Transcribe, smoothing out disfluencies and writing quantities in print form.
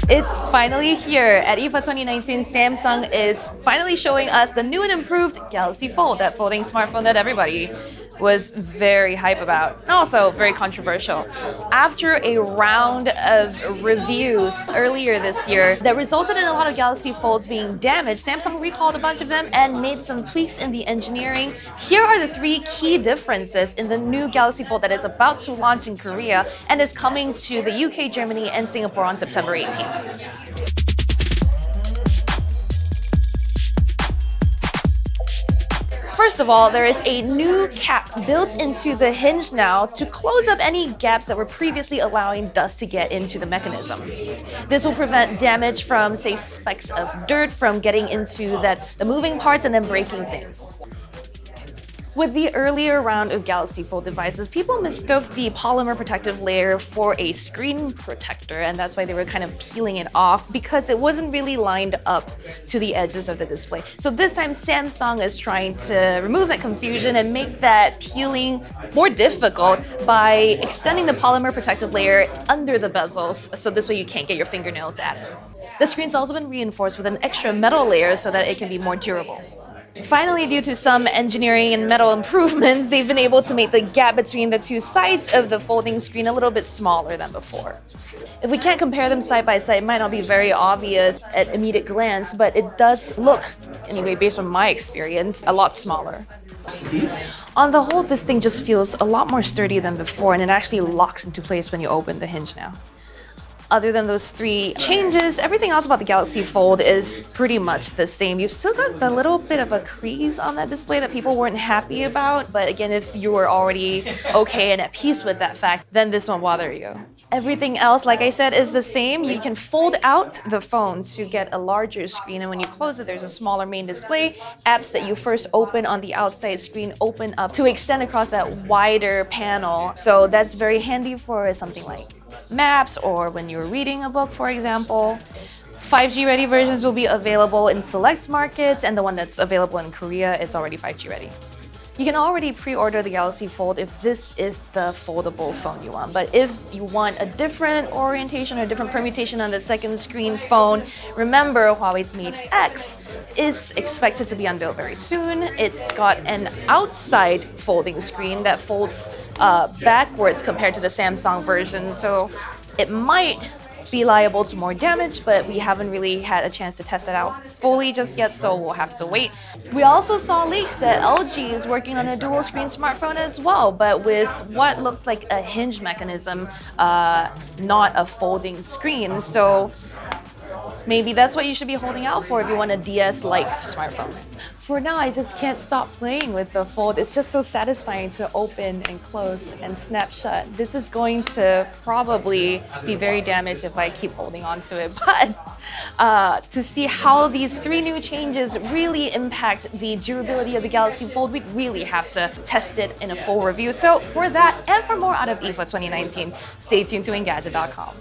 It's finally here. At IFA 2019, Samsung is finally showing us the new and improved Galaxy Fold, that folding smartphone that everybody was very hype about, and also very controversial. After a round of reviews earlier this year that resulted in a lot of Galaxy Folds being damaged, Samsung recalled a bunch of them and made some tweaks in the engineering. Here are the three key differences in the new Galaxy Fold that is about to launch in Korea and is coming to the UK, Germany, and Singapore on September 18th. First of all, there is a new cap built into the hinge now to close up any gaps that were previously allowing dust to get into the mechanism. This will prevent damage from, say, specks of dirt from getting into the moving parts and then breaking things. With the earlier round of Galaxy Fold devices, people mistook the polymer protective layer for a screen protector, and that's why they were kind of peeling it off because it wasn't really lined up to the edges of the display. So this time, Samsung is trying to remove that confusion and make that peeling more difficult by extending the polymer protective layer under the bezels, so this way you can't get your fingernails at it. The screen's also been reinforced with an extra metal layer so that it can be more durable. Finally, due to some engineering and metal improvements, they've been able to make the gap between the two sides of the folding screen a little bit smaller than before. If we can't compare them side by side, it might not be very obvious at immediate glance, but it does look, anyway, based on my experience, a lot smaller. On the whole, this thing just feels a lot more sturdy than before, and it actually locks into place when you open the hinge now. Other than those three changes, everything else about the Galaxy Fold is pretty much the same. You've still got the little bit of a crease on that display that people weren't happy about, but again, if you were already okay and at peace with that fact, then this won't bother you. Everything else, like I said, is the same. You can fold out the phone to get a larger screen, and when you close it, there's a smaller main display. Apps that you first open on the outside screen open up to extend across that wider panel, so that's very handy for something like maps or when you're reading a book, for example. 5G ready versions will be available in select markets, and the one that's available in Korea is already 5G ready. You can already pre-order the Galaxy Fold if this is the foldable phone you want. But if you want a different orientation or a different permutation on the second screen phone, remember Huawei's Mate X is expected to be unveiled very soon. It's got an outside folding screen that folds backwards compared to the Samsung version, so it might be liable to more damage, but we haven't really had a chance to test it out fully just yet, so we'll have to wait. We also saw leaks that LG is working on a dual screen smartphone as well, but with what looks like a hinge mechanism, not a folding screen. So maybe that's what you should be holding out for if you want a DS-like smartphone. For now, I just can't stop playing with the Fold. It's just so satisfying to open and close and snap shut. This is going to probably be very damaged if I keep holding on to it. But to see how these three new changes really impact the durability of the Galaxy Fold, we'd really have to test it in a full review. So for that and for more out of IFA 2019, stay tuned to Engadget.com.